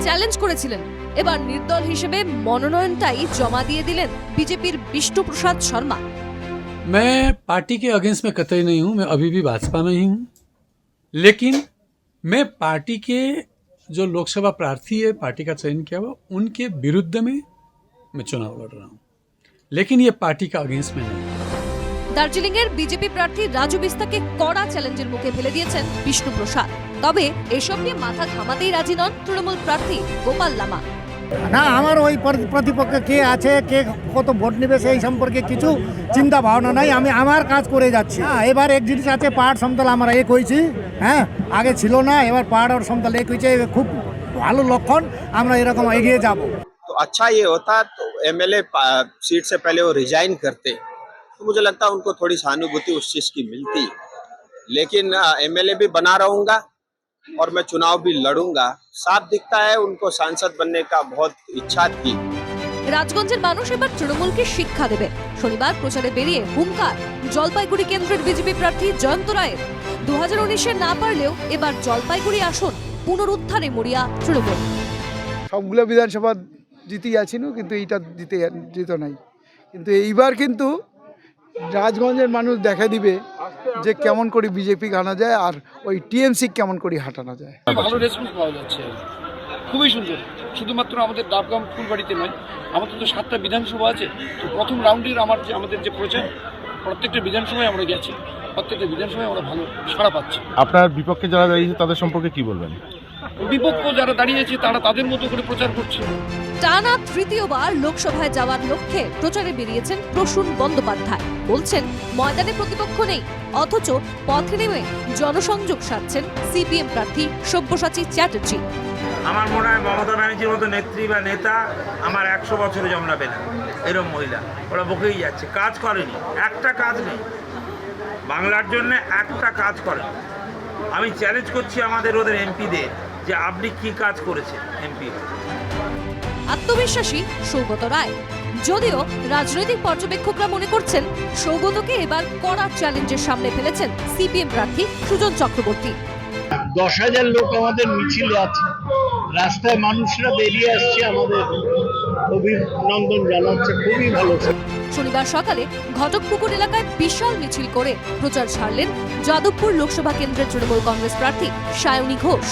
Challenge করেছিলেন, এবার নির্দল হিসেবে মনোনয়নটাই জমা দিয়ে দিলেন বিজেপির বিষ্ণু প্রসাদ শর্মা। मैं पार्टी के अगेंस्ट में कतई नहीं हूं, मैं अभी भी भाजपा में ही हूं, लेकिन मैं पार्टी के जो लोकसभा प्रार्थी है पार्टी का चयन किया हुआ उनके विरुद्ध में मैं चुनाव लड़ रहा हूं, लेकिन ये पार्टी का अगेंस्ट में नहीं। দার্জিলিং এর বিজেপি প্রার্থী রাজু বিস্তাকে কড়া চ্যালেঞ্জের মুখে ফেলে দিয়েছেন বিষ্ণু প্রসাদ। তবে এসব নিয়ে মাথা ঘামাতেই রাজি নন তৃণমূল প্রার্থী গোপাল লামা। না, আমার ওই প্রতিপক্ষে কে আছে, কে কত ভোট নেবে সেই সম্পর্কে কিছু চিন্তা ভাবনা নাই। আমি আমার কাজ করে যাচ্ছি। এবার এক জিনিস আছে, পাহাড় সমতল আমরা এক হয়েছি। হ্যাঁ, আগে ছিল না, এবার পাহাড় আর সমতল এক হয়েছে, খুব ভালো লক্ষণ। আমরা এরকম এগিয়ে যাব। तो अच्छा ये होता तो एमएलए सीट से पहले वो रिजाइन करते तो मुझे लगता है उनको थोड़ी सहानुभूति उस चीज की मिलती, लेकिन एमएलए भी बना रहूंगा और मैं चुनाव भी लड़ूंगा। साफ दिखता है उनको सांसद बनने का बहुत इच्छा थी। রাজগঞ্জের মানুষ এবার তৃণমূলকে শিক্ষা দেবে। শনিবার প্রচারে বেরিয়ে হুঙ্কার জলপাইগুড়ি কেন্দ্রের বিজেপি প্রার্থী জয়ন্ত রায়ের। 2019-এ না পারলেও এবার জলপাইগুড়ি আসন পুনরুদ্ধারে মরিয়া তৃণমূল। সবগুলো বিধানসভা জিতে যাচ্ছিল, কিন্তু এইটা জিত নাই। কিন্তু এইবার কিন্তু রাজগঞ্জের মানুষ দেখা দিবে যে কেমন করে বিজেপি আনা যায় আর ওই টিএমসি কেমন করে হাঁটানো যায়। ভালো রেসপন্স পাওয়া যাচ্ছে, খুবই সুন্দর। শুধুমাত্র আমাদের ডাবগ্রাম ফুলবাড়িতে নয়, আমাদের তো 7টা বিধানসভা আছে। তো প্রথম রাউন্ডের আমাদের যে প্রচার, প্রত্যেকটা বিধানসভায় আমরা গেছি, প্রত্যেকটা বিধানসভায় আমরা ভালো সাড়া পাচ্ছি। আপনার বিপক্ষে যারা দাঁড়িয়েছে তাদের সম্পর্কে কি বলবেন? বিপক্ষ যারা দাঁড়িয়েছে তারা তাদের মতো করে প্রচার করছে। টানা তৃতীয়বার লোকসভায় যাওয়ার লক্ষ্যে প্রচারে বেরিয়েছেন প্রসূন বন্দ্যোপাধ্যায়। বলছেন ময়দানে প্রতিপক্ষ নেই, অথচ পথে নেমে জনসংযোগ সাধছেন সিপিএম প্রার্থী সব্যসাচী চ্যাটার্জি। আমার মনে হয় মমতা ব্যানার্জির মতো নেত্রী বা নেতা আমার 100 বছরে জন্মাবে না। এরকম মহিলা ওরা বকেই যাচ্ছে, কাজ করেনি, একটা কাজ নেই বাংলার জন্য, একটা কাজ করেনি। আমি চ্যালেঞ্জ করছি আমাদের ওদের এমপিদের যে আপনি কি কাজ করেছেন এমপি। আত্মবিশ্বাসী সৌগত রায়। যদিও রাজনৈতিক পর্যবেক্ষকরা মনে করছেন সৌগতকে এবার কড়া চ্যালেঞ্জের সামনে ফেলেছেন সিপিএম প্রার্থী সুজন চক্রবর্তী। 10,000 লোক আমাদের মিছিলে আছে, রাস্তায় মানুষরা বেরিয়ে আসছে, আমাদের অভিনন্দন জানাচ্ছে, খুবই ভালো। শনিবার সকালে ঘটকপুকুর এলাকায় বিশাল মিছিল করে প্রচার ছাড়লেন যাদবপুর লোকসভা কেন্দ্রের তৃণমূল কংগ্রেস প্রার্থী সায়নী ঘোষ।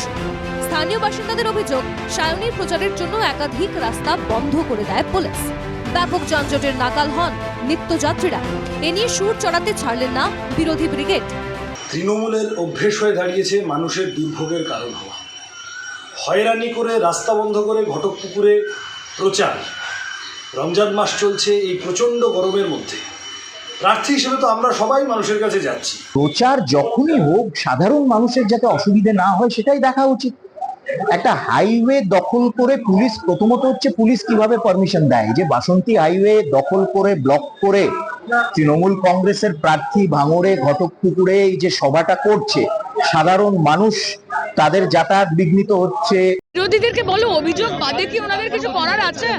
স্থানীয় বাসিন্দাদের অভিযোগ, সায়নীর প্রচারের জন্য একাধিক রাস্তা বন্ধ করে দেয় পুলিশ। ব্যাপক যানজটের নাকাল হন নিত্যযাত্রীরা। এ নিয়ে সুর চড়াতে ছাড়লেন না বিরোধী ব্রিগেড। তৃণমূলের অভ্যেস হয়ে দাঁড়িয়েছে মানুষের দুর্ভোগের কারণ হওয়া, হয়রানি করে রাস্তা বন্ধ করে ঘটকপুকুরে প্রচার। রমজান মাস চলছে, এই প্রচণ্ড গরমের মধ্যে প্রার্থী হিসেবে তো আমরা সবাই মানুষের কাছে যাচ্ছি। প্রচার যখনই হোক সাধারণ মানুষের যাতে অসুবিধে না হয় সেটাই দেখা উচিত। একটা হাইওয়ে দখল করে পুলিশ, প্রথমত হচ্ছে পুলিশ কিভাবে পারমিশন দেয়, যে বাসন্তী হাইওয়ে দখল করে ব্লক করে তৃণমূল কংগ্রেসের প্রার্থী ভাঙড়ে ঘটকপুকুরে এই যে সভাটা করছে, সাধারণ মানুষ তাদের যাতায়াত বিঘ্নিত হচ্ছে। বিরোধীদেরকে বলো অভিযোগ বাদে কি ওনাদের কিছু করার আছে?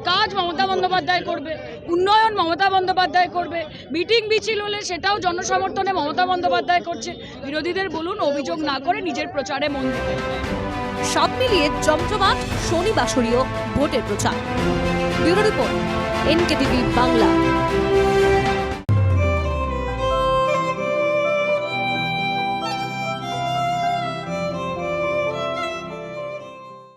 কাজ মমতা বন্দ্যোপাধ্যায় করবে, উন্নয়ন মমতা বন্দ্যোপাধ্যায় করবে, মিটিং মিছিল হলে সেটাও জনসমর্থনে মমতা বন্দ্যোপাধ্যায় করছে। বিরোধীদের বলুন অভিযোগ না করে নিজের প্রচারে মন দিতে। সব মিলিয়ে জমজমাট শনিবাসরীয় ভোটের প্রচার। Bureau report, NKTV Bangla.